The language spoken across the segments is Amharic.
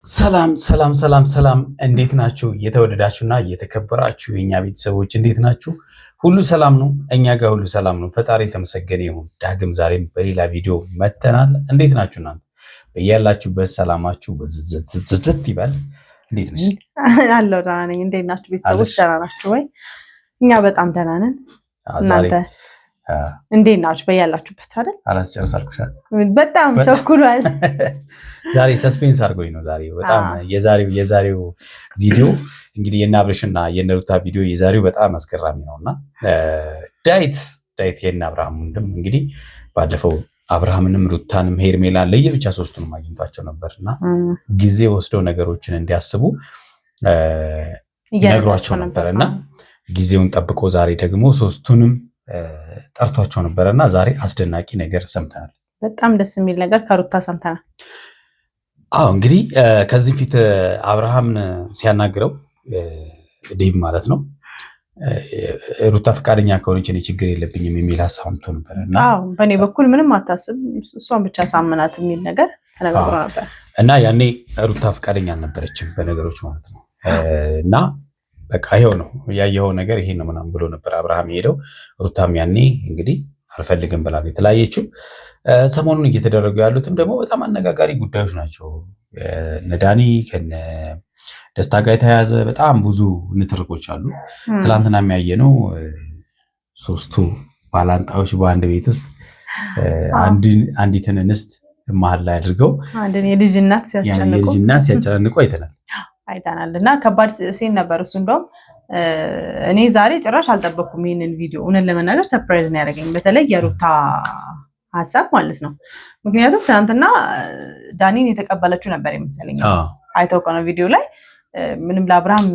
ሰላም እንዴት ናችሁ? የተወደዳችሁና የተከበራችሁ የኛ ቤተሰቦች እንዴት ናችሁ? ሁሉ ሰላም ነው? እኛ ጋር ሁሉ ሰላም ነው። ፈጣሪ የተመሰገነ ይሁን። ዳግም ዛሬም በሌላ ቪዲዮ መተናል። እንዴት ናችሁ እናንተ? በያላችሁበት ሰላማችሁ ዝዝት ይበል። እንዴት ነሽ? አለሁ ደህና ነኝ። እንዴት ናችሁ ቤተሰቦች? ደህና ናችሁ ወይ? እኛ በጣም ደህና ነን። እናንተ እንዴት ናችሁ? በያላችሁበት አይደል? አላስጨርሳልኩሻል። በጣም ቸኩሏል። ዛሬ ሰስፔንስ አድርጎኝ ነው። ዛሬ በጣም የዛሬው ቪዲዮ እንግዲህ የናብርሽና የነሩታ ቪዲዮ የዛሬው በጣም አስገራሚ ነውና ዳይት የና አብርሃም ወንድም እንግዲህ ባለፈው አብርሃምንም ሩታንም ሄርሜላን ለየብቻ ሶስቱንም አግኝቷቸው ነበርና ጊዜ ወስደው ነገሮችን እንዲያስቡ ነግሯቸው ነበርና ጊዜውን ጠብቆ ዛሬ ደግሞ ሶስቱንም ጠርቷቸው ነበርና ዛሬ አስደናቂ ነገር ሰምተናል። በጣም ደስ የሚል ነገር ከሩታ ሰምተናል። እንግዲህ ከዚህ ፊት አብርሃምን ሲያናግረው ዴቭ ማለት ነው ሩታ ፈቃደኛ ከሆነች እኔ ችግር የለብኝም የሚል ሀሳብ አምጥቶ ነበርና በእኔ በኩል ምንም አታስብ እሷን ብቻ ሳምናት የሚል ነገር ተነጋግሮ ነበር እና ያኔ ሩታ ፈቃደኛ አልነበረችም በነገሮች ማለት ነው እና በቃ ይሄው ነው ያየው ነገር ይሄ ነው ምናምን ብሎ ነበር አብርሃም ሄደው ሩታም ያኔ እንግዲህ አልፈልግም ብላ የተለያየችው። ሰሞኑን እየተደረጉ ያሉትም ደግሞ በጣም አነጋጋሪ ጉዳዮች ናቸው። ነዳኒ ከነ ደስታ ጋር የተያያዘ በጣም ብዙ ንትርኮች አሉ። ትላንትና የሚያየነው ሶስቱ ባላንጣዎች በአንድ ቤት ውስጥ አንዲትን እንስት መሀል ላይ አድርገው አንድን የልጅ እናት ሲያጨናንቁ አይተናል እና ከባድ ሲን ነበር እሱ። እንደውም እኔ ዛሬ ጭራሽ አልጠበቅኩም ይህንን ቪዲዮ እውነት ለመናገር ሰርፕራይዝ ነው ያደረገኝ፣ በተለይ የሩታ ሀሳብ ማለት ነው። ምክንያቱም ትናንትና ዳኒን የተቀበለችው ነበር የመሰለኝ አይተው ከሆነ ቪዲዮ ላይ ምንም ለአብርሃም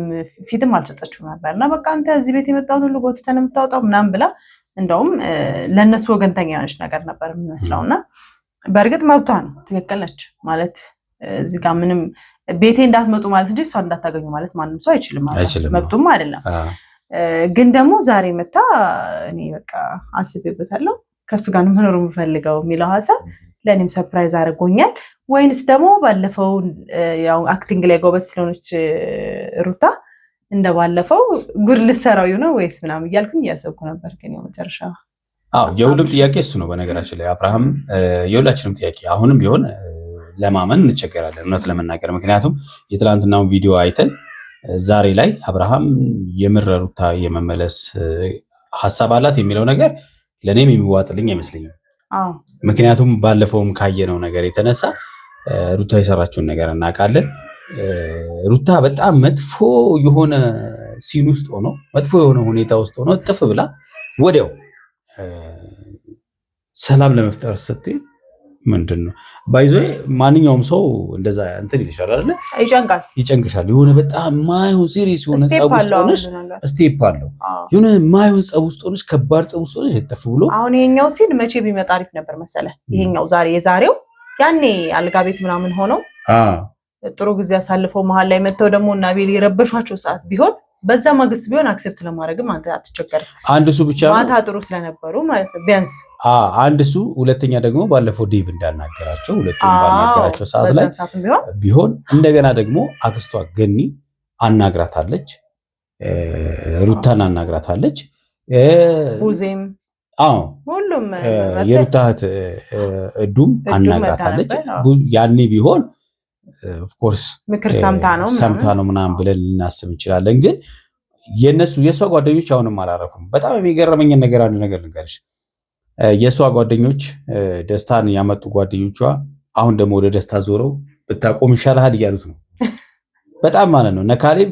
ፊትም አልሰጠችው ነበር እና በቃ አንተ እዚህ ቤት የመጣውን ሁሉ ጎትተን የምታወጣው ምናምን ብላ እንደውም ለእነሱ ወገንተኛ የሆነች ነገር ነበር የሚመስለው እና በእርግጥ መብቷ ነው፣ ትክክል ነች ማለት እዚህ ጋር ምንም ቤቴ እንዳትመጡ ማለት እንጂ እሷ እንዳታገኙ ማለት ማንም ሰው አይችልም፣ መብቱም አይደለም። ግን ደግሞ ዛሬ መታ እኔ በቃ አስቤበታለሁ ከሱ ጋር መኖር የምፈልገው የሚለው ሀሳብ ለእኔም ሰርፕራይዝ አድርጎኛል። ወይንስ ደግሞ ባለፈው ያው አክቲንግ ላይ ጎበዝ ስለሆነች ሩታ እንደባለፈው ጉድ ልትሰራው ነው ወይስ ምናምን እያልኩኝ እያሰብኩ ነበር። ግን ያው መጨረሻ የሁሉም ጥያቄ እሱ ነው። በነገራችን ላይ አብርሃም የሁላችንም ጥያቄ አሁንም ቢሆን ለማመን እንቸገራለን እውነት ለመናገር። ምክንያቱም የትላንትናውን ቪዲዮ አይተን ዛሬ ላይ አብርሃም የምር ሩታ የመመለስ ሀሳብ አላት የሚለው ነገር ለእኔም የሚዋጥልኝ አይመስለኝም። ምክንያቱም ባለፈውም ካየነው ነገር የተነሳ ሩታ የሰራችውን ነገር እናውቃለን። ሩታ በጣም መጥፎ የሆነ ሲን ውስጥ ሆኖ መጥፎ የሆነ ሁኔታ ውስጥ ሆኖ ጥፍ ብላ ወዲያው ሰላም ለመፍጠር ስትል ምንድነው ባይዞ ማንኛውም ሰው እንደዛ እንትን ይልሻል አይደል? ይጨንቅሻል። የሆነ በጣም ማይሆን ሲሪየስ የሆነ ጸብ ውስጥ ሆነሽ ስቴፕ አለው። የሆነ ማይሆን ጸብ ውስጥ ሆነሽ ከባድ ጸብ ውስጥ ሆነሽ የተፍ ብሎ አሁን ይሄኛው ሲል መቼ ቢመጣ አሪፍ ነበር መሰለ? ይሄኛው የዛሬው ያኔ አልጋ ቤት ምናምን ሆነው ጥሩ ጊዜ አሳልፈው መሀል ላይ መተው ደግሞ እና ቤል የረበሿቸው ሰዓት ቢሆን በዛ ማግስት ቢሆን አክሴፕት ለማድረግም አንተ አትቸገርም። አንድ እሱ ብቻ ማታ ጥሩ ስለነበሩ ማለት ነው ቢያንስ አንድ እሱ። ሁለተኛ ደግሞ ባለፈው ዴቭ እንዳናገራቸው ሁለቱም ባናገራቸው ሰዓት ላይ ቢሆን እንደገና ደግሞ አክስቷ ገኒ አናግራታለች፣ ሩታን አናግራታለች፣ ቡዜም ሁሉም የሩታ እህት እዱም አናግራታለች። ያኔ ቢሆን ኦፍኮርስ ምክር ሰምታ ነው ምናምን ብለን ልናስብ እንችላለን። ግን የእሷ ጓደኞች አሁንም አላረፉም። በጣም የሚገርመኝን ነገር አንድ ነገር ልንገርሽ። የእሷ ጓደኞች ደስታን ያመጡ ጓደኞቿ አሁን ደግሞ ወደ ደስታ ዞረው ብታቆም ይሻልሃል እያሉት ነው። በጣም ማለት ነው። ነካሌብ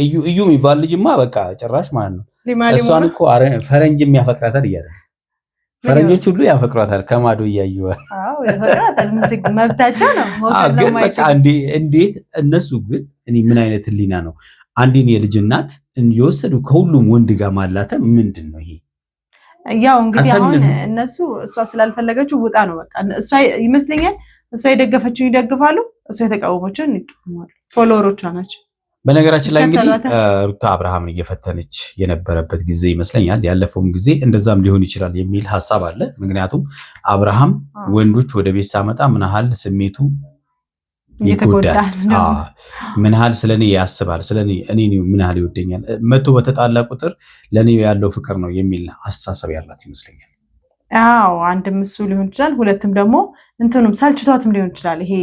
እዩ የሚባል ልጅማ በቃ ጭራሽ ማለት ነው እሷን እኮ ፈረንጅ የሚያፈቅራታል እያለ ፈረንጆች ሁሉ ያፈቅሯታል ከማዶ እያዩዋል። መብታቸው ነው። ግን በቃ እንዴት እነሱ ግን እኔ ምን አይነት ህሊና ነው አንዴን የልጅ እናት የወሰዱ ከሁሉም ወንድ ጋር ማላተ ምንድን ነው ይሄ? ያው እንግዲህ አሁን እነሱ እሷ ስላልፈለገችው ውጣ ነው በቃ። እሷ ይመስለኛል እሷ የደገፈችው ይደግፋሉ፣ እሷ የተቃወመችውን ይቃወማሉ። ፎሎወሮቿ ናቸው። በነገራችን ላይ እንግዲህ ሩታ አብርሃምን እየፈተነች የነበረበት ጊዜ ይመስለኛል። ያለፈውም ጊዜ እንደዛም ሊሆን ይችላል የሚል ሐሳብ አለ። ምክንያቱም አብርሃም ወንዶች ወደ ቤት ሳመጣ ምን ያህል ስሜቱ ይጎዳል። ምን ያህል ስለኔ ያስባል፣ ስለኔ እኔ ምን ያህል ይወደኛል፣ መቶ በተጣላ ቁጥር ለኔ ያለው ፍቅር ነው የሚል አስተሳሰብ ያላት ይመስለኛል። አዎ አንድም እሱ ሊሆን ይችላል፣ ሁለትም ደግሞ እንትኑም ሰልችቷትም ሊሆን ይችላል። ይሄ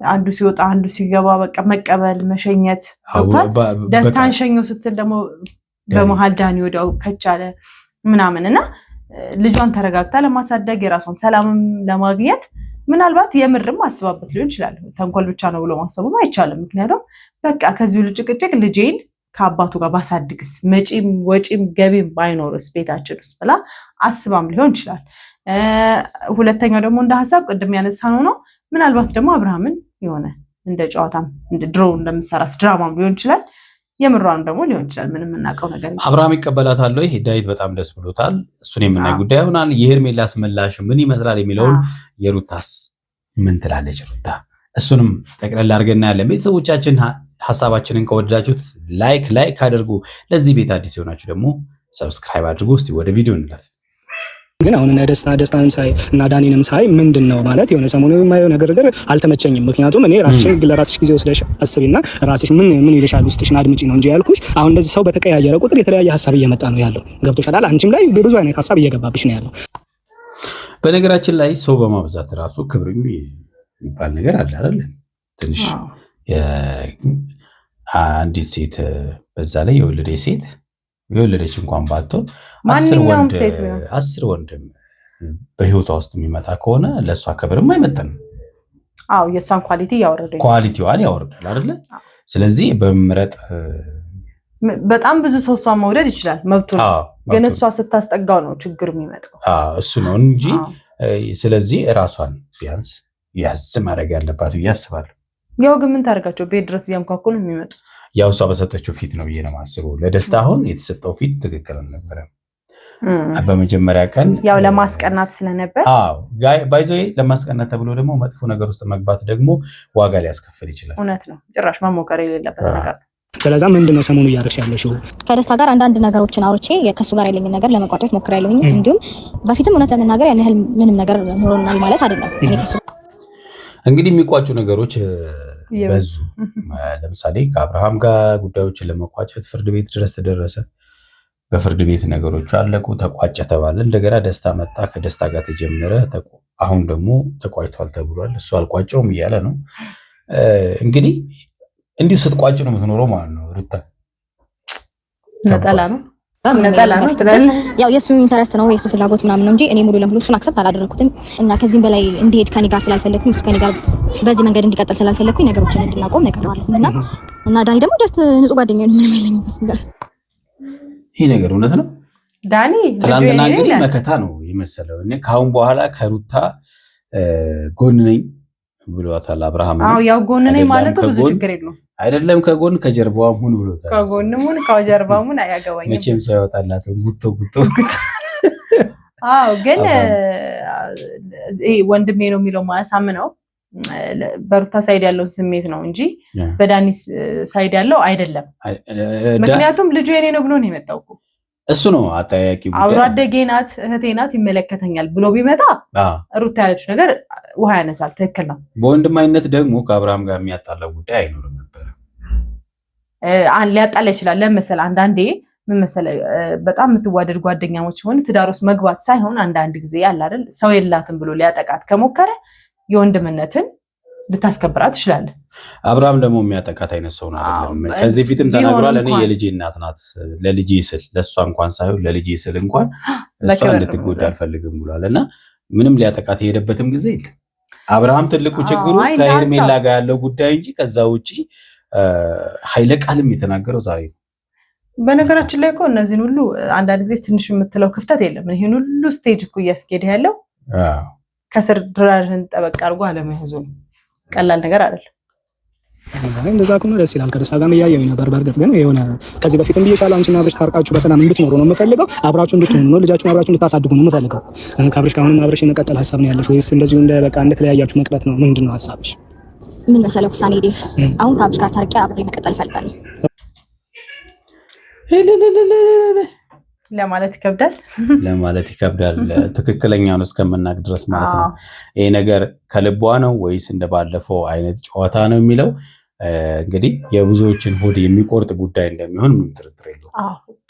አንዱ ሲወጣ አንዱ ሲገባ በቃ መቀበል መሸኘት፣ ደስታን ሸኘው ስትል ደግሞ በመሀል ዳኒ ወዲያው ከቻለ ምናምን እና ልጇን ተረጋግታ ለማሳደግ የራሷን ሰላምም ለማግኘት ምናልባት የምርም አስባበት ሊሆን ይችላል። ተንኮል ብቻ ነው ብሎ ማሰቡም አይቻልም። ምክንያቱም በቃ ከዚህ ሁሉ ጭቅጭቅ ልጄን ከአባቱ ጋር ባሳድግስ መጪም ወጪም ገቢም ባይኖርስ ቤታችን ውስጥ ብላ አስባም ሊሆን ይችላል። ሁለተኛው ደግሞ እንደ ሀሳብ ቅድም ያነሳነው ነው። ምናልባት ደግሞ አብርሃምን የሆነ እንደ ጨዋታም እንደ ድሮ እንደምሰራት ድራማም ሊሆን ይችላል። የምሯንም ደግሞ ሊሆን ይችላል። ምንም የምናውቀው ነገር አብርሃም ይቀበላታል ወይ? ዳዊት በጣም ደስ ብሎታል። እሱን የምናይ ጉዳይ ይሆናል። የሄርሜላስ ምላሽ ምን ይመስላል የሚለውን የሩታስ ምን ትላለች ሩታ? እሱንም ጠቅለል አድርገን እናያለን። ቤተሰቦቻችን ሀሳባችንን ከወደዳችሁት ላይክ አድርጉ። ለዚህ ቤት አዲስ የሆናችሁ ደግሞ ሰብስክራይብ አድርጉ። እስቲ ወደ ቪዲዮ እንለፍ። ግን አሁን ደስታን ሳይ እና ዳኒንም ሳይ ምንድን ነው ማለት የሆነ ሰሞኑ የማየው ነገር አልተመቸኝም። ምክንያቱም እኔ ራስሽን ለራስሽ ጊዜ ወስደሽ አስቢና ራስሽ ምን ይልሻል ውስጥሽን አድምጪ ነው እንጂ ያልኩሽ። አሁን እንደዚህ ሰው በተቀያየረ ቁጥር የተለያየ ሀሳብ እየመጣ ነው ያለው። ገብቶሻል? አንቺም ላይ ብዙ አይነት ሀሳብ እየገባብሽ ነው ያለው። በነገራችን ላይ ሰው በማብዛት ራሱ ክብር የሚባል ነገር አለ አይደል? ትንሽ አንዲት ሴት በዛ ላይ የወለደች እንኳን ባትሆን 10 ወንድም በህይወቷ ውስጥ የሚመጣ ከሆነ ለእሷ ክብርም አይመጥንም። የእሷን ኳሊቲዋን ያወርዳል አይደለ? ስለዚህ በመምረጥ በጣም ብዙ ሰው እሷን መውደድ ይችላል፣ መብቱ ነው። ግን እሷ ስታስጠጋው ነው ችግር የሚመጣው። እሱ ነው እንጂ ስለዚህ እራሷን ቢያንስ ያዝ ማድረግ ያለባት ብዬ አስባለሁ። ያው ግን ምን ታደርጋቸው ቤት ድረስ እያምኳኩ ነው የሚመጡ። ያው እሷ በሰጠችው ፊት ነው ብዬ ነው የማስበው። ለደስታ አሁን የተሰጠው ፊት ትክክል አልነበረም። በመጀመሪያ ቀን ያው ለማስቀናት ስለነበር ባይዞ ለማስቀናት ተብሎ ደግሞ መጥፎ ነገር ውስጥ መግባት ደግሞ ዋጋ ሊያስከፍል ይችላል። እውነት ነው። ጭራሽ መሞከር የሌለበት ነገር። ስለዚህ ምንድነው ሰሞኑ እያደረግሽ ያለሽው? ከደስታ ጋር አንዳንድ ነገሮችን አውርቼ ከሱ ጋር ያለኝ ነገር ለመቋጨት ሞክሬያለሁኝ። እንዲሁም በፊትም እውነት ለመናገር ያን ያህል ምንም ነገር ኖሮናል ማለት አይደለም። እኔ ከሱ እንግዲህ የሚቋጩ ነገሮች በዙ። ለምሳሌ ከአብርሃም ጋር ጉዳዮችን ለመቋጨት ፍርድ ቤት ድረስ ተደረሰ። በፍርድ ቤት ነገሮች አለቁ፣ ተቋጨ ተባለ። እንደገና ደስታ መጣ፣ ከደስታ ጋር ተጀመረ። አሁን ደግሞ ተቋጭቷል ተብሏል። እሱ አልቋጨውም እያለ ነው። እንግዲህ እንዲሁ ስትቋጭ ነው የምትኖረው ማለት ነው። ሩታ ነጠላ ነው ያው የሱ ኢንተረስት ነው የሱ ፍላጎት ምናምን ነው እንጂ እኔ ሙሉ ለሙሉ እሱን አክሰፕት አላደረኩትም። እና ከዚህም በላይ እንዲሄድ ከኔ ጋር ስላልፈለኩኝ እሱ ከኔ ጋር በዚህ መንገድ እንዲቀጥል ስላልፈለኩኝ ነገሮችን እንድናቆም ነግሬዋለሁ። እና ዳኒ ደግሞ ጀስት ንጹህ ጓደኛዬ ነው፣ ምንም የለኝም በሱ ጋር። ይሄ ነገር እውነት ነው። ዳኒ ትናንትና እንግዲህ መከታ ነው የመሰለው። እኔ ካሁን በኋላ ከሩታ ጎን ነኝ ብሏታል አብርሃም። ያው ጎን ነኝ ማለት ብዙ ችግር የለውም አይደለም። ከጎን ከጀርባዋም ሁን ብሎታል። ከጎንም ሁን ከጀርባውም ሁን አያገባኝም። መቼም ሰው ያወጣላት ጉቶ ግን ወንድሜ ነው የሚለው ማያሳምነው በሩታ ሳይድ ያለው ስሜት ነው እንጂ በዳኒ ሳይድ ያለው አይደለም። ምክንያቱም ልጁ የኔ ነው ብሎ ነው የመጣው እኮ እሱ ነው አጠያቂ ጉዳይ። አብሮ አደጌ ናት እህቴ ናት ይመለከተኛል ብሎ ቢመጣ ሩታ ያለችው ነገር ውሃ ያነሳል። ትክክል ነው። በወንድማይነት ደግሞ ከአብርሃም ጋር የሚያጣላው ጉዳይ አይኖርም ነበር። ሊያጣላ ይችላል። ለምሳሌ አንዳንዴ ምን መሰለህ በጣም የምትዋደድ ጓደኛሞች ሆነ ትዳር ውስጥ መግባት ሳይሆን አንዳንድ ጊዜ ያለ አይደል ሰው የላትም ብሎ ሊያጠቃት ከሞከረ የወንድምነትን ልታስከብራት ትችላለህ። አብርሃም ደግሞ የሚያጠቃት አይነት ሰው ነው አይደለም። ከዚህ ፊትም ተናግሯል። እኔ የልጄ እናት ናት፣ ለልጄ ስል ለሷ እንኳን ሳይሆን ለልጄ ስል እንኳን እሷ እንድትጎዳ አልፈልግም ብሏል። እና ምንም ሊያጠቃት የሄደበትም ጊዜ የለም። አብርሃም ትልቁ ችግሩ ከሄርሜላ ጋር ያለው ጉዳይ እንጂ ከዛ ውጪ ኃይለ ቃልም የተናገረው ዛሬ ነው። በነገራችን ላይ እኮ እነዚህን ሁሉ አንዳንድ ጊዜ ትንሽ የምትለው ክፍተት የለም። ይሄን ሁሉ ስቴጅ እኮ እያስኬደ ያለው ከስር ድራርህን ጠበቅ አድርጎ አለመያዙ ነው። ቀላል ነገር አይደለም። እንደዛ ከሆነ ደስ ይላል። ከደስታ ጋር እያየሁኝ ነበር። በእርግጥ ግን የሆነ ከዚህ በፊትም ብዬሻለሁ፣ አንቺና አብርሽ ታርቃችሁ በሰላም እንድትኖሩ ነው የምፈልገው። አብራችሁ እንድትሆኑ ነው፣ ልጃችሁን አብራችሁ እንድታሳድጉ ነው የምፈልገው። ከአብርሽ ጋር አሁንም አብርሽ የመቀጠል ሀሳብ ነው ያለሽ ወይስ እንደዚሁ እንደተለያያችሁ መቅረት ነው? ምንድን ነው ሀሳብሽ? ምን መሰለህ ውሳኔ ዴፍ፣ አሁን ከአብርሽ ጋር ታርቄ አብሬ መቀጠል እፈልጋለሁ። ለማለት ይከብዳል ትክክለኛውን እስከምናቅ ድረስ ማለት ነው። ይሄ ነገር ከልቧ ነው ወይስ እንደባለፈው አይነት ጨዋታ ነው የሚለው እንግዲህ የብዙዎችን ሆድ የሚቆርጥ ጉዳይ እንደሚሆን ምንም ጥርጥር የለውም።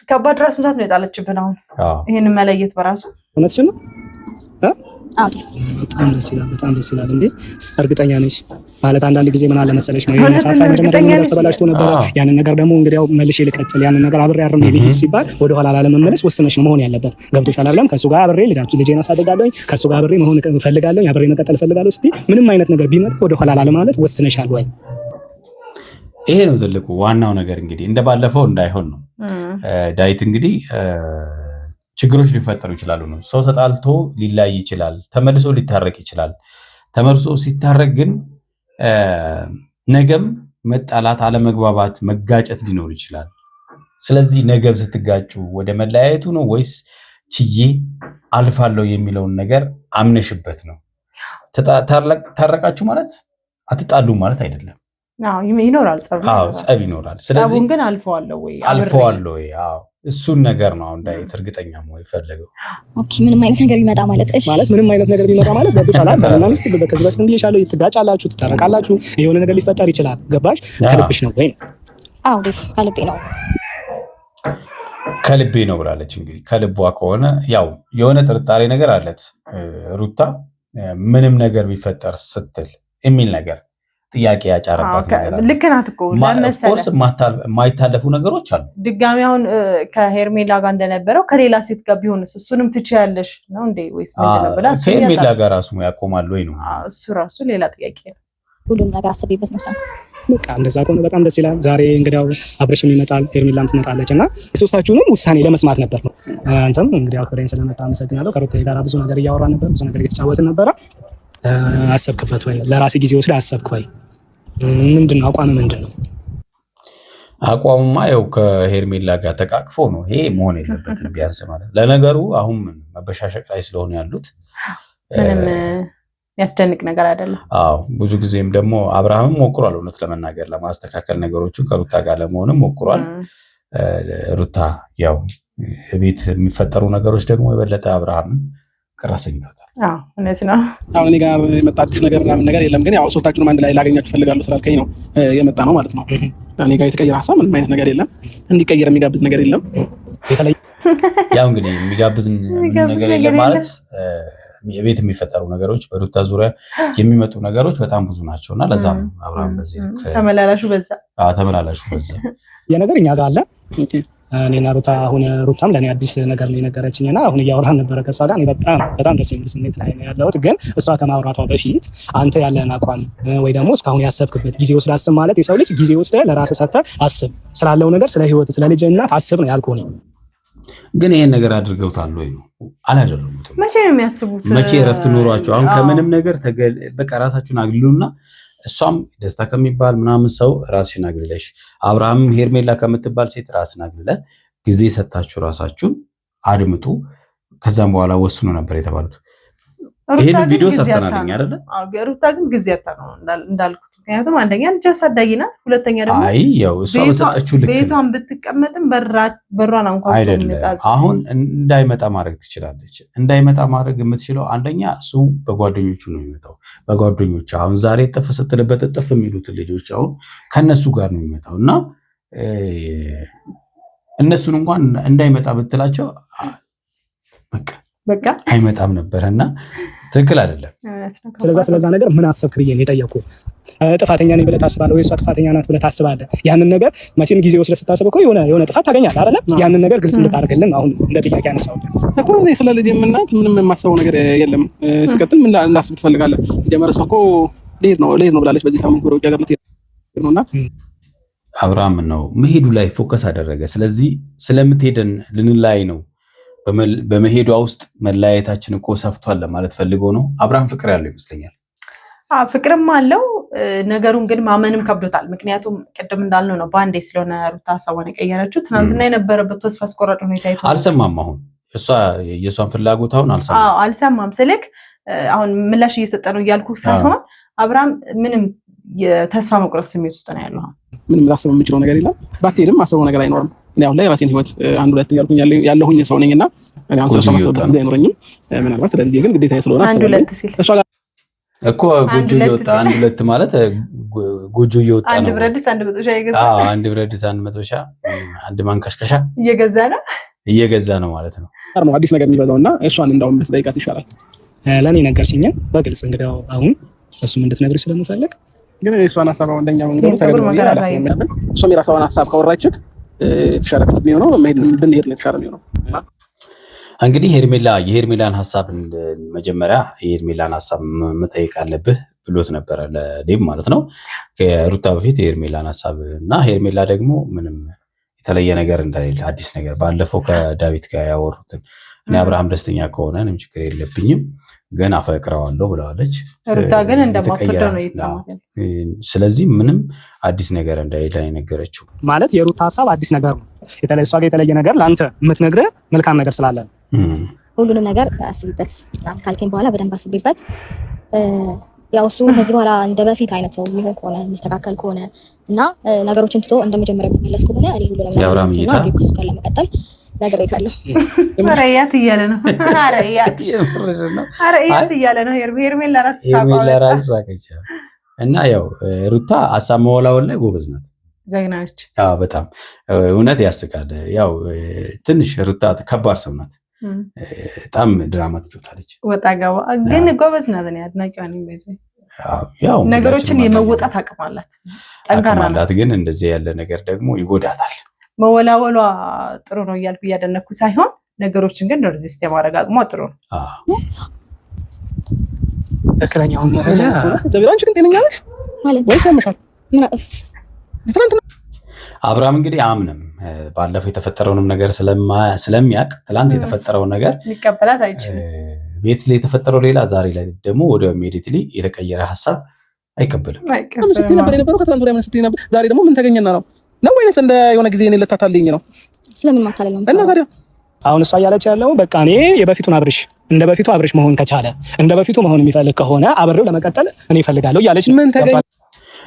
ከባድ ራስ ምታት ነው የጣለችብን። አሁን ይሄን መለየት በራሱ እውነትሽን ነው። በጣም ደስ ይላል። እንዴ እርግጠኛ ነሽ ማለት አንዳንድ ጊዜ ምን አለ መሰለሽ ነው የመሳፋ መጀመሪያ ተበላሽቶ ነበር። ያንን ነገር ደግሞ እንግዲያው መልሼ ልቀጥል ያንን ነገር አብሬ አርም ይሄድ ሲባል ወደ ኋላ ላለመመለስ ወስነሽ ነው መሆን ያለበት። ገብቶሻል አይደለም? ከሱ ጋር አብሬ ልጄን አሳድጋለሁ፣ ከሱ ጋር አብሬ መሆን እፈልጋለሁ፣ አብሬ መቀጠል እፈልጋለሁ ስትይ ምንም አይነት ነገር ቢመጣ ወደ ኋላ ላለማለት ወስነሻል ወይ? ይሄ ነው ትልቁ ዋናው ነገር። እንግዲህ እንደባለፈው እንዳይሆን ነው። ዳዊት እንግዲህ ችግሮች ሊፈጠሩ ይችላሉ ነው። ሰው ተጣልቶ ሊላይ ይችላል፣ ተመልሶ ሊታረቅ ይችላል። ተመልሶ ሲታረቅ ግን ነገም መጣላት፣ አለመግባባት፣ መጋጨት ሊኖር ይችላል። ስለዚህ ነገም ስትጋጩ ወደ መለያየቱ ነው ወይስ ችዬ አልፋለሁ የሚለውን ነገር አምነሽበት ነው? ታረቃችሁ ማለት አትጣሉ ማለት አይደለም። ይኖራል ጸብ ይኖራል። ስለዚህ ግን አልፈዋለሁ ወይ? እሱን ነገር ነው አሁን ዳዊት እርግጠኛ መሆን የፈለገው። ኦኬ ምንም አይነት ነገር ቢመጣ ማለት እሺ ማለት ምንም አይነት ነገር ቢመጣ ማለት ገብቶሻል አይደል? እና ሚስት ከዚህ በፊት ብዬሻለሁ፣ ትጋጫላችሁ፣ ትታረቃላችሁ፣ የሆነ ነገር ሊፈጠር ይችላል። ገባሽ? ከልብሽ ነው ወይ? አዎ ከልቤ ነው። ከልቤ ነው ብላለች። እንግዲህ ከልቧ ከሆነ ያው የሆነ ጥርጣሬ ነገር አለት ሩታ ምንም ነገር ቢፈጠር ስትል የሚል ነገር ጥያቄ ያጫረባት ነገር አለ። ልክ ናት እኮ ኦፍኮርስ የማይታለፉ ነገሮች አሉ። ድጋሚ አሁን ከሄርሜላ ጋር እንደነበረው ከሌላ ሴት ጋር ቢሆንስ እሱንም ትችያለሽ ነው እንዴ ወይስ ምንድነው ብላ ከሄርሜላ ጋር ራሱ ያቆማል ወይ ነው እሱ ራሱ ሌላ ጥያቄ ነው። ሁሉም ነገር አስቤበት ነው ሰው በቃ እንደዛ ከሆነ በጣም ደስ ይላል። ዛሬ እንግዲያው አብረሽም ይመጣል ሄርሜላም ትመጣለች እና የሶስታችሁንም ውሳኔ ለመስማት ነበር ነው። አንተም እንግዲህ አክብረኝ ስለመጣ አመሰግናለሁ። ከሩታዬ ጋር ብዙ ነገር እያወራን ነበር፣ ብዙ ነገር እየተጫወትን ነበረ። አሰብክበት ወይ? ለራሴ ጊዜ ወስደህ አሰብክ ወይ? ምንድነው አቋም? ምንድነው አቋሙማ? ያው ከሄርሜላ ጋር ተቃቅፎ ነው። ይሄ መሆን የለበትም ቢያንስ ማለት ለነገሩ አሁን መበሻሸቅ ላይ ስለሆነ ያሉት ምንም ያስደንቅ ነገር አይደለም። አዎ ብዙ ጊዜም ደግሞ አብርሃምም ሞክሯል እውነት ለመናገር ለማስተካከል ነገሮችን ከሩታ ጋር ለመሆንም ሞክሯል። ሩታ ያው ቤት የሚፈጠሩ ነገሮች ደግሞ የበለጠ አብርሃምን ቅራሰኝታታል። እውነት ነው። አሁን እኔ ጋር የመጣ አዲስ ነገር ምናምን ነገር የለም፣ ግን ያው ሶስታችሁንም አንድ ላይ ላገኛችሁ እፈልጋለሁ ስላልከኝ ነው የመጣ ነው ማለት ነው። እኔ ጋር የተቀየረ ሀሳብ ምንም አይነት ነገር የለም፣ እንዲቀየር የሚጋብዝ ነገር የለም። ያው እንግዲህ የሚጋብዝ ነገር የለም ማለት የቤት የሚፈጠሩ ነገሮች በሩታ ዙሪያ የሚመጡ ነገሮች በጣም ብዙ ናቸውና ለዛ ነው አብርሃም በዚህ ልክ ተመላላሹ በዛ የነገር እኛ ጋር አለ። እኔና ሩታ አሁን ሩታም ለኔ አዲስ ነገር ነው የነገረችኝና አሁን እያወራን ነበረ ከሷ ጋር። እኔ በጣም ደስ የሚል ስሜት ላይ ነው ያለሁት። ግን እሷ ከማውራቷ በፊት አንተ ያለን አቋም ወይ ደግሞ እስካሁን ያሰብክበት ጊዜ ወስደህ አስብ ማለት የሰው ልጅ ጊዜ ወስደህ ለራስህ ሰጥተህ አስብ፣ ስላለው ነገር ስለ ህይወት ስለ ልጅ እናት አስብ ነው ያልኩህ ነው። ግን ይሄን ነገር አድርገውታል ወይ ነው? አላደረጉትም። መቼ ነው የሚያስቡት? መቼ እረፍት ኖሯቸው? አሁን ከምንም ነገር በቃ ራሳችሁን አግልሉና እሷም ደስታ ከሚባል ምናምን ሰው ራስሽን አግልለሽ አብርሃም ሄርሜላ ከምትባል ሴት ራስን አግልለ ጊዜ ሰጣችሁ ራሳችሁን አድምጡ፣ ከዛም በኋላ ወስኑ ነበር የተባሉት። ይሄን ቪዲዮ ሰርተናል አይደል? ሩታ ግን ጊዜ አጣ ነው እንዳልኩት። ምክንያቱም አንደኛ ልጅ አሳዳጊ ናት፣ ሁለተኛ ደግሞ አይ ያው እሷ በሰጠችው ልክ ቤቷን ብትቀመጥም በሯን አንኳኩቶ አይደለም። አሁን እንዳይመጣ ማድረግ ትችላለች። እንዳይመጣ ማድረግ የምትችለው አንደኛ እሱ በጓደኞቹ ነው የሚመጣው። በጓደኞቹ አሁን ዛሬ ጥፍ ስትልበት ጥፍ የሚሉት ልጆች አሁን ከነሱ ጋር ነው የሚመጣው እና እነሱን እንኳን እንዳይመጣ ብትላቸው በቃ አይመጣም ነበርና ትክክል አይደለም። ስለዛ ነገር ምን አሰብክ ብዬ ነው የጠየኩህ። ጥፋተኛ ነኝ ብለህ ታስባለህ ወይ? እሷ ጥፋተኛ ናት ብለህ ታስባለህ? ያንን ነገር መቼም ጊዜ ወስደህ ስታስብ እኮ የሆነ ጥፋት ታገኛለህ አይደለ? ያንን ነገር ግልጽ እንድታደርግልን አሁን እንደ ጥያቄ አነሳው እኮ። እኔ ስለ ልጅ እናት ምንም የማስበው ነገር የለም። ሲቀጥል ምን እንዳስብ ትፈልጋለህ? ጀመረስ እኮ ልሄድ ነው ብላለች። በዚህ ሳምንት ወደ ውጭ ሀገር ልትሄድ ነውና አብርሃም ነው መሄዱ ላይ ፎከስ አደረገ። ስለዚህ ስለምትሄደን ልንላይ ነው በመሄዷ ውስጥ መለያየታችን እኮ ሰፍቷል ለማለት ፈልጎ ነው። አብርሃም ፍቅር ያለው ይመስለኛል። ፍቅርም አለው። ነገሩን ግን ማመንም ከብዶታል። ምክንያቱም ቅድም እንዳልነው ነው በአንዴ ስለሆነ ሩታ ሀሳቧን የቀየረችው። ትናንትና የነበረበት ተስፋ አስቆራጭ ሁኔታ አይቶ አልሰማም። አሁን የእሷን ፍላጎት አሁን አልሰማም ስልክ አሁን ምላሽ እየሰጠ ነው እያልኩ ሳይሆን አብርሃም ምንም የተስፋ መቁረጥ ስሜት ውስጥ ነው ያለው። ምንም ላስበው የምችለው ነገር የለም። ባትሄድም ማስበው ነገር አይኖርም። እኔ አሁን ላይ ራሴን ህይወት አንድ ሁለት ያልኩኝ ያለሁኝ ሰው ነኝና እኔ አሁን ስለሰማ ጊዜ አይኖረኝም ምናልባት ስለዚህ ግን ግዴታ ስለሆነ አስባለሁ እሷ ጋር እኮ ጎጆ እየወጣ አንድ ሁለት ማለት ጎጆ እየወጣ ነው። አንድ ብረድስ አንድ መጥበሻ እየገዛ አንድ ብረድስ አንድ መጥበሻ አንድ ማንከሽከሻ እየገዛ ነው ማለት ነው። አዲስ ነገር የሚበዛውና እሷን እንዳውም ብትጠይቃት ይሻላል። ለኔ ነገርሽኝ በግልጽ እንግዲህ አሁን እሱም እንድትነግሪ ስለምፈልግ ግን እሷን ሀሳብ እንደኛ መንገዱ ተገናኝተን እሷም የራሷን ሀሳብ ካወራችህ ተሻለ ነው ብንሄድ ነው ተሻለ ነው። እንግዲህ የሄርሜላን ሀሳብ መጀመሪያ የሄርሜላን ሀሳብ መጠየቅ አለብህ ብሎት ነበረ ለዴብ ማለት ነው። ከሩታ በፊት የሄርሜላን ሀሳብ እና ሄርሜላ ደግሞ ምንም የተለየ ነገር እንደሌለ አዲስ ነገር ባለፈው ከዳዊት ጋር ያወሩትን እኔ አብርሃም ደስተኛ ከሆነ ምንም ችግር የለብኝም ግን አፈቅረዋለሁ ብለዋለች። ሩታ ግን እንደማፈቅረው ነው የተሰማት። ስለዚህ ምንም አዲስ ነገር እንደሌለ የነገረችው ማለት የሩታ ሀሳብ አዲስ ነገር ነው። የተለየ እሷ ጋር የተለየ ነገር ለአንተ የምትነግረህ መልካም ነገር ስላለ ሁሉንም ነገር አስቢበት ካልከኝ በኋላ በደንብ አስቢበት። ያው እሱ ከዚህ በኋላ እንደ በፊት አይነት ሰው የሚሆን ከሆነ የሚስተካከል ከሆነ እና ነገሮችን ትቶ እንደመጀመሪያ የሚመለስ ከሆነ እኔ ሁሉንም ነገር ከሱ ጋር ለመቀጠል ነገር ይካለሁ። አረያት እያለ ነው። አረያት እያለ ነው። ሄርሜላ ራስ ሳቀች እና ያው ሩታ ሀሳብ መወላወል ላይ ጎበዝ ናት። ጀግናች። አዎ በጣም እውነት ያስቃል። ያው ትንሽ ሩታ ከባድ ሰው ናት። በጣም ድራማ ትጫወታለች። ወጣ ገባ ግን ጎበዝ ናት። እኔ አድናቂዋ ነኝ። በዚህ ያው ነገሮችን የመወጣት አቅም አላት፣ ጠንካራ ናት። ግን እንደዚህ ያለ ነገር ደግሞ ይጎዳታል። መወላወሏ ጥሩ ነው እያልኩ እያደነኩ ሳይሆን ነገሮችን ግን ሬዚስት የማድረግ አቅሟ ጥሩ ነው። ትክክለኛውን መረጃ ደብራንች ግን ጤነኛ ነሽ ማለት ወይስ ያመሻል? አብርሃም እንግዲህ አምንም ባለፈው የተፈጠረውንም ነገር ስለሚያውቅ ትላንት የተፈጠረውን ነገር ሊቀበላት አይችልም። ቤት ላይ የተፈጠረው ሌላ፣ ዛሬ ላይ ደግሞ ወደ ኢሚዲየትሊ የተቀየረ ሀሳብ አይቀበልም። ስትይ ነበር የነበረው ከትላንት ወዲያ ምን ስትይ ነበር? ዛሬ ደግሞ ምን ተገኘና ነው ወይስ እንደ የሆነ ጊዜ እኔ ልታታልኝ ነው? ስለምን ማታለል ነው? እና ታዲያ አሁን እሷ እያለች ያለው በቃ እኔ የበፊቱን አብርሽ እንደ በፊቱ አብርሽ መሆን ከቻለ እንደ በፊቱ መሆን የሚፈልግ ከሆነ አብሬው ለመቀጠል እኔ እፈልጋለሁ እያለች ምን ተገኘ?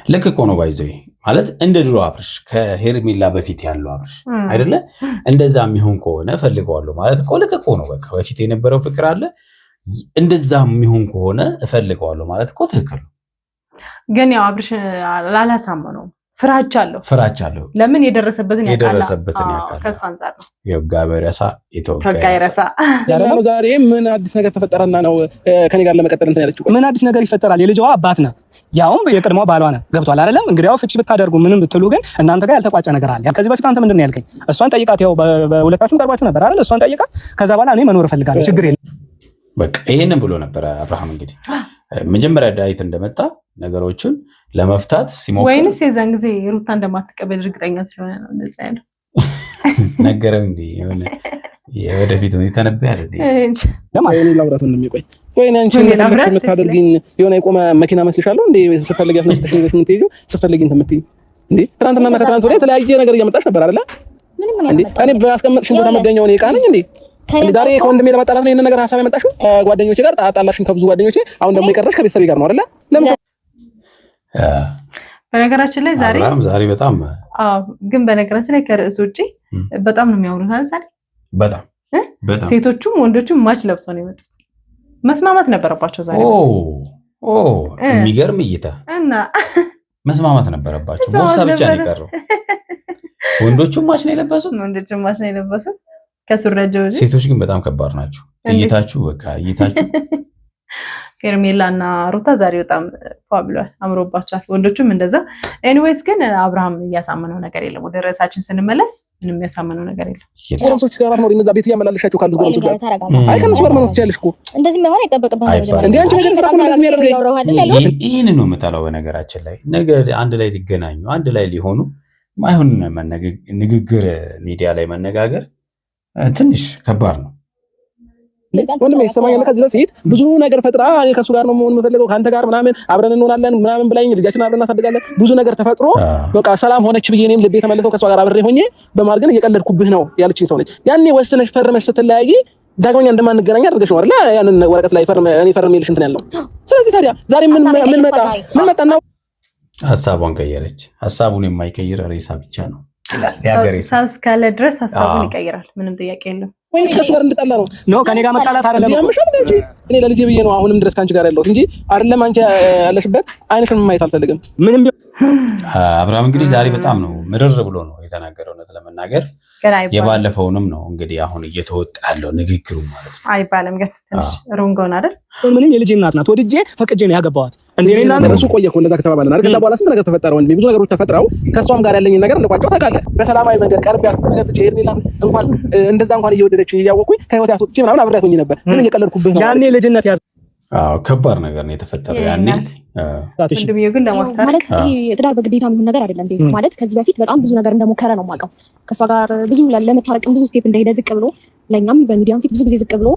ልክ እኮ ነው ባይዘው ማለት እንደ ድሮ አብርሽ ከሄርሜላ በፊት ያለው አብርሽ አይደለ? እንደዛ የሚሆን ከሆነ እፈልገዋለሁ ማለት እኮ ልክ እኮ ነው። በቃ በፊት የነበረው ፍቅር አለ፣ እንደዛ የሚሆን ከሆነ እፈልገዋለሁ ማለት እኮ ትክክል ነው። ግን ያው አብርሽ ላላሳመነውም ፍራቻ አለው። ለምን የደረሰበትን ያውቃል። ከሱ አንፃር ነው የጋበ ረሳ የተወጋይ ረሳ ያለው። ዛሬ ምን አዲስ ነገር ተፈጠረና ነው ከኔ ጋር ለመቀጠል እንትን ያለችው? ምን አዲስ ነገር ይፈጠራል? የልጅዋ አባት ናት፣ ያውም የቀድሞ ባሏ ነው። ገብቷል አይደለም? እንግዲህ ያው ፍቺ ብታደርጉ ምንም ብትሉ ግን እናንተ ጋር ያልተቋጨ ነገር አለ። ከዚህ በፊት አንተ ምንድን ነው ያልከኝ? እሷን ጠይቃት። ያው በሁለታችሁም ቀርባችሁ ነበር አይደል? እሷን ጠይቃት። ከዛ በኋላ እኔ መኖር እፈልጋለሁ፣ ችግር የለም በቃ ይሄንን ብሎ ነበር አብርሃም። እንግዲህ መጀመሪያ ዳዊት እንደመጣ ነገሮችን ለመፍታት ሲሞክር ወይንስ የዛን ጊዜ ሩታ እንደማትቀበል እርግጠኛ ስለሆነ ነው እንደዛ ያለው ነገረው እንዴ? የሆነ የወደፊት ነው የተነበያል እንዴ? ለማይኔ ላውራት ነው የሚቆይ ወይ አንቺ የምታደርጊኝ የሆነ የቆመ መኪና መስልሻለሁ እንዴ? ስትፈልጊ ያስነስተሽኝ ነው የምትሄጂው፣ ስትፈልጊ እንትን የምትይኝ እንዴ? ትናንትና ከትናንት ወዲያ የተለያየ ነገር እያመጣሽ ነበር አይደለ? እኔ ባስቀመጥሽኝ ቦታ መገኘው እኔ ዕቃ ነኝ እንዴ? ዛሬ ከወንድሜ ለማጣላት ነው ይሄን ነገር ሐሳብ ያመጣሽው? ጓደኞቼ ጋር ጣጣላሽን ከብዙ ጓደኞቼ፣ አሁን ደግሞ የቀረሽ ከቤተሰቤ ጋር ነው አይደለ? ለምን በነገራችን ላይ ዛሬ በጣም ግን በነገራችን ላይ ከርዕስ ውጪ በጣም ነው የሚያምሩት አይደል? ዛሬ በጣም ሴቶቹም ወንዶቹም ማች ለብሰው ነው የመጡት። መስማማት ነበረባቸው ዛሬ። የሚገርም እይታ እና መስማማት ነበረባቸው። ቦርሳ ብቻ ነው የቀረው። ወንዶቹም ማች ነው የለበሱት። ከሱረጀው ሴቶች ግን በጣም ከባድ ናቸው። እይታችሁ ሄርሜላ እና ሩታ ዛሬ በጣም ፋብሏል፣ አምሮባቸዋል። ወንዶቹም እንደዛ። ኤኒዌይስ ግን አብርሃም እያሳመነው ነገር የለም። ወደ ርዕሳችን ስንመለስ ምንም ያሳመነው ነገር የለም። ጎረምሶች ጋር ነው የሚዛ ቤት እያመላለሻቸው ካሉት ጎረምሶች ጋር አይ ከነሱ ጋር መኖር ትችያለሽ እኮ። እንደዚህ መሆን አይጠበቅብህም። እንዴ አንቺ ነገር ስራ ምን ያደርጋል? ይሄን ነው የምታለው። በነገራችን ላይ ነገ አንድ ላይ ሊገናኙ አንድ ላይ ሊሆኑ ማይሆን ንግግር ሚዲያ ላይ መነጋገር ትንሽ ከባድ ነው። ወንድሜ ሰማኛለህ፣ ከዚህ በፊት ብዙ ነገር ፈጥራ እኔ ከሱ ጋር ነው መሆን የምፈልገው ከአንተ ጋር ምናምን አብረን እንሆናለን ምናምን ብላኝ ልጃችን አብረን እናሳድጋለን ብዙ ነገር ተፈጥሮ በቃ ሰላም ሆነች ብዬ እኔም ልቤ ተመለሰው ከሷ ጋር አብሬ ሆኜ በማር ግን እየቀለድኩብህ ነው ያለችኝ ሰው ነች። ያኔ ወስነሽ ፈርመሽ ስትለያይ ዳግመኛ እንደማንገናኝ አድርገሽ ነው አይደል? ያንን ወረቀት ላይ እኔ ፈርሜልሽ እንትን ያለው። ስለዚህ ታዲያ ዛሬ ምን መጣና ሀሳቧን ቀየረች። ሀሳቡን የማይቀይር ሬሳ ብቻ ነው። ሰው እስካለ ድረስ ሀሳቡን ይቀይራል። ምንም ጥያቄ የለም። ወይ ከስመር እንድጠላ ነው ነው ከኔ ጋር መጣላት አይደለም እኮ እኔ ለልጄ ብዬ ነው አሁንም ድረስ ካንቺ ጋር ያለሁት እንጂ አይደለም አንቺ ያለሽበት አይንሽን ማየት አልፈልግም። ምንም አብርሃም እንግዲህ ዛሬ በጣም ነው ምርር ብሎ ነው የተናገረው። እውነት ለመናገር የባለፈውንም ነው እንግዲህ አሁን እየተወጣ ያለው ንግግሩ ማለት ነው። አይባልም ግን ትንሽ ሮንጎን አይደል? ምንም የልጄ እናት ናት። ወድጄ ፈቅጄ ነው ያገባዋት። እንደኔና እሱ ቆየ እኮ እንደዛ ከተባባልን አይደል? ከዛ በኋላ ስንት ነገር ተፈጠረ ወንድሜ፣ ብዙ ነገሮች ተፈጥረው ከሷም ጋር ያለኝ ነገር እንደቋጨው ታውቃለህ። በሰላማዊ መንገድ ቀርብ ያልኩ ነገር ትቼ ሄርሜላ እንኳን እንደዛ እንኳን እየወደደች እያወቅኩኝ ከህይወት ያስወጥቼ ምናምን አብሬያት ሆኜ ነበር። ግን እየቀለድኩብህ ነው። ያኔ ልጅነት ያዝ ከባድ ነገር ነው የተፈጠረው ያኔ። ወንድሜው ግን ለማስታረቅ ይሄ ትዳር በግዴታ የሚሆን ነገር አይደለም። ማለት ከዚህ በፊት በጣም ብዙ ነገር እንደሞከረ ነው የማውቀው። ከሷ ጋር ብዙ ለመታረቅም ብዙ ስቴፕ እንደሄደ ዝቅ ብሎ ለኛም በሚዲያም ፊት ብዙ ጊዜ ዝቅ ብሎ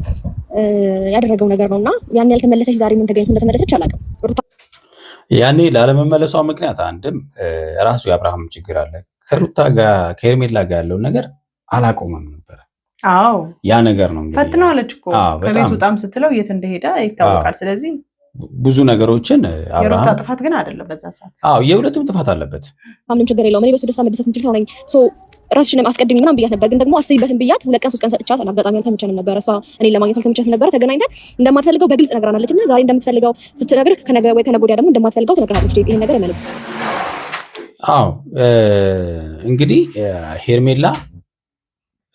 ያደረገው ነገር ነውና ያን ያልተመለሰች ዛሬ ምን ተገኝቶ እንደተመለሰች አላውቅም። ያኔ ላለመመለሷ ምክንያት አንድም ራሱ የአብርሃም ችግር አለ። ከሩታ ጋር ከሄርሜላ ጋር ያለውን ነገር አላቆመም ነበር። አዎ ያ ነገር ነው እንግዲህ ፈትነዋለች እኮ ከቤት በጣም ስትለው የት እንደሄደ ይታወቃል። ስለዚህ ብዙ ነገሮችን የሩታ ጥፋት ግን አይደለም በዛ ሰዓት። የሁለቱም ጥፋት አለበት። ምንም ችግር የለውም። እኔ በሱ ደስታ መደሰት የምችል ሰው ነኝ። ራስሽንም አስቀድሚ ምናምን ብያት ነበር። ግን ደግሞ አስቢበትን ብያት 2 ቀን 3 ቀን ሰጥቻት አጋጣሚ አልተመቸንም ነበር። እሷ እኔን ለማግኘት አልተመቸንም ነበር። ተገናኝተን እንደማትፈልገው በግልጽ ነግራናለች እና ዛሬ እንደምትፈልገው ስትነግርህ ከነገ ወይ ከነገ ወዲያ ደግሞ እንደማትፈልገው ትነግራለች። ይሄን ነገር እመን። እንግዲህ ሄርሜላ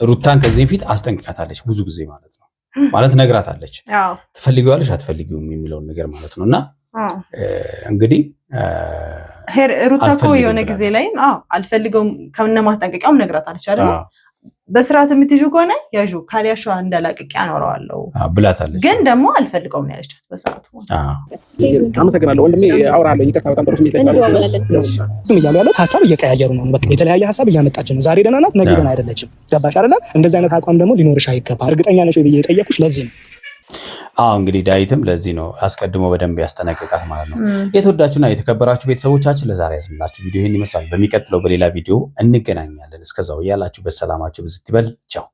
ሩታን ከዚህ በፊት አስጠንቅቃታለች ብዙ ጊዜ ማለት ነው። ማለት ነግራታለች። ትፈልጊዋለሽ አትፈልጊውም የሚለውን ነገር ማለት ነው። እና እንግዲህ ሩታ እኮ የሆነ ጊዜ ላይ አልፈልገውም ከነ ማስጠንቀቂያውም ነግራታለች አይደል? በስርዓት የምትይዙ ከሆነ ያዡ ካሊያሿ እንዳላቅቅ ያኖረዋለሁ ብላታለች። ግን ደግሞ አልፈልገውም ያለቻት በሰዓቱ። አመሰግናለሁ ወንድሜ፣ አውራለሁ። ይቅርታ በጣም ጥሩ ስሜት እያሉ ያለው ሀሳብ እየቀያየሩ ነው። በቃ የተለያየ ሀሳብ እያመጣች ነው። ዛሬ ደህና ናት፣ ነገ ደህና አይደለችም። ገባሽ አይደለ? እንደዚህ አይነት አቋም ደግሞ ሊኖርሽ አይገባ። እርግጠኛ ነሽ ብዬ የጠየኩሽ ለዚህ ነው። እንግዲህ ዳዊትም ለዚህ ነው አስቀድሞ በደንብ ያስጠነቅቃት ማለት ነው። የተወዳችሁና የተከበራችሁ ቤተሰቦቻችን ለዛሬ ያዝንላችሁ ቪዲዮ ይህን ይመስላል። በሚቀጥለው በሌላ ቪዲዮ እንገናኛለን። እስከዛው ያላችሁበት ሰላማችሁ ብዝት ይበል። ቻው።